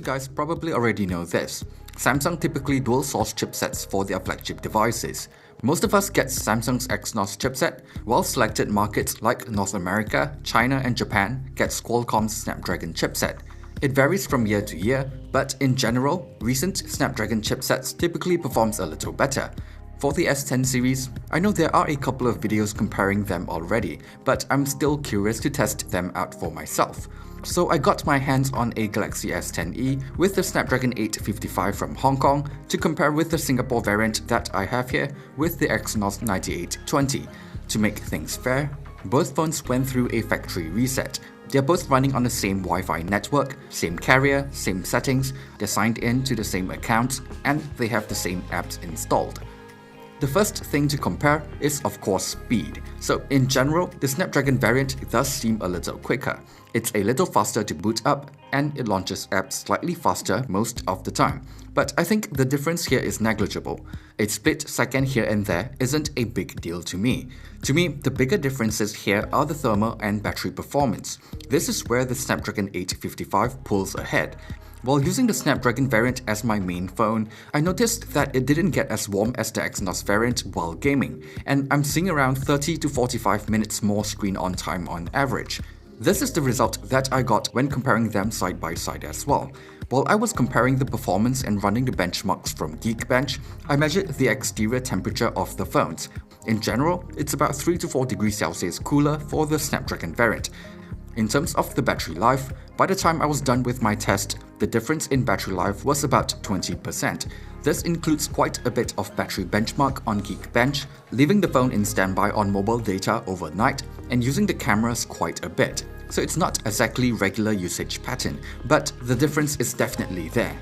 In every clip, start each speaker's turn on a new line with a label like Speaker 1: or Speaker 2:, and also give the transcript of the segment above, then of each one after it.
Speaker 1: guys probably already know this, Samsung typically dual-source chipsets for their flagship devices. Most of us get Samsung's EXYNOS chipset, while selected markets like North America, China and Japan gets Qualcomm's Snapdragon chipset. It varies from year to year, but in general, recent Snapdragon chipsets typically performs a little better. For the S10 series, I know there are a couple of videos comparing them already, but I'm still curious to test them out for myself. So I got my hands on a Galaxy S10e with the Snapdragon 855 from Hong Kong to compare with the Singapore variant that I have here with the EXYNOS 9820. To make things fair, both phones went through a factory reset. They're both running on the same Wi-Fi network, same carrier, same settings, they're signed in to the same accounts, and they have the same apps installed. The first thing to compare is of course speed. So in general, the Snapdragon variant does seem a little quicker. It's a little faster to boot up, and it launches apps slightly faster most of the time. But I think the difference here is negligible. A split second here and there isn't a big deal to me. To me, the bigger differences here are the thermal and battery performance. This is where the Snapdragon 855 pulls ahead. While using the Snapdragon variant as my main phone, I noticed that it didn't get as warm as the EXYNOS variant while gaming, and I'm seeing around 30 to 45 minutes more screen on time on average. This is the result that I got when comparing them side by side as well. While I was comparing the performance and running the benchmarks from Geekbench, I measured the exterior temperature of the phones. In general, it's about 3 to 4 degrees Celsius cooler for the Snapdragon variant. In terms of the battery life, by the time I was done with my test, the difference in battery life was about 20%. This includes quite a bit of battery benchmark on Geekbench, leaving the phone in standby on mobile data overnight, and using the cameras quite a bit. So it's not exactly regular usage pattern, but the difference is definitely there.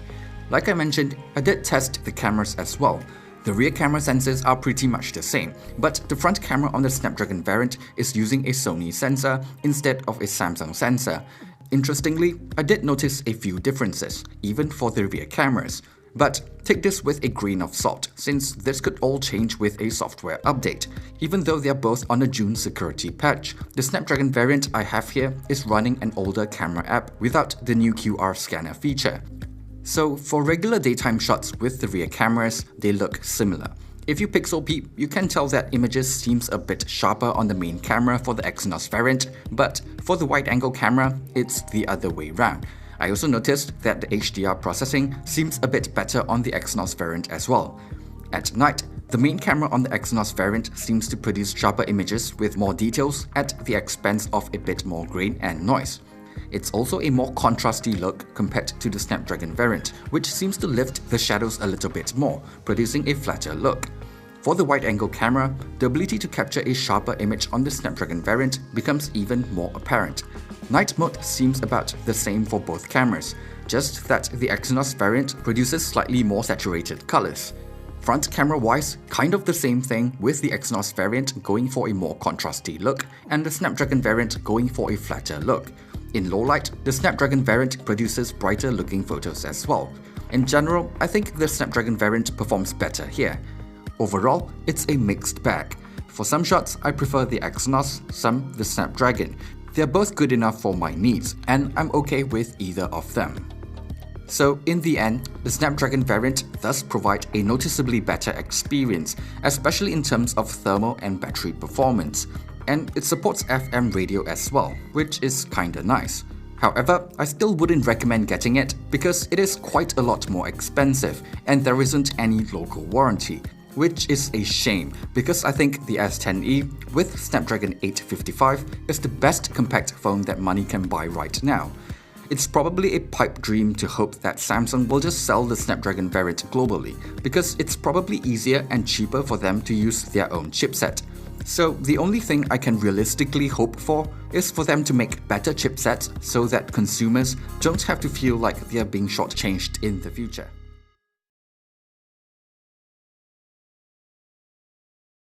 Speaker 1: Like I mentioned, I did test the cameras as well. The rear camera sensors are pretty much the same, but the front camera on the Snapdragon variant is using a Sony sensor instead of a Samsung sensor. Interestingly, I did notice a few differences, even for the rear cameras. But take this with a grain of salt, since this could all change with a software update. Even though they are both on a June security patch, the Snapdragon variant I have here is running an older camera app without the new QR scanner feature. So for regular daytime shots with the rear cameras, they look similar. If you pixel peep, you can tell that images seems a bit sharper on the main camera for the EXYNOS variant, but for the wide-angle camera, it's the other way round. I also noticed that the HDR processing seems a bit better on the EXYNOS variant as well. At night, the main camera on the EXYNOS variant seems to produce sharper images with more details at the expense of a bit more grain and noise. It's also a more contrasty look compared to the Snapdragon variant, which seems to lift the shadows a little bit more, producing a flatter look. For the wide-angle camera, the ability to capture a sharper image on the Snapdragon variant becomes even more apparent. Night mode seems about the same for both cameras, just that the EXYNOS variant produces slightly more saturated colors. Front camera-wise, kind of the same thing, with the EXYNOS variant going for a more contrasty look and the Snapdragon variant going for a flatter look. In low light, the Snapdragon variant produces brighter looking photos as well. In general, I think the Snapdragon variant performs better here. Overall, it's a mixed bag. For some shots, I prefer the EXYNOS, some the Snapdragon. They're both good enough for my needs, and I'm okay with either of them. So in the end, the Snapdragon variant does provide a noticeably better experience, especially in terms of thermal and battery performance. And it supports FM radio as well, which is kinda nice. However, I still wouldn't recommend getting it because it is quite a lot more expensive and there isn't any local warranty, which is a shame because I think the S10e with Snapdragon 855 is the best compact phone that money can buy right now. It's probably a pipe dream to hope that Samsung will just sell the Snapdragon variant globally because it's probably easier and cheaper for them to use their own chipset. So the only thing I can realistically hope for is for them to make better chipsets so that consumers don't have to feel like they are being shortchanged in the future.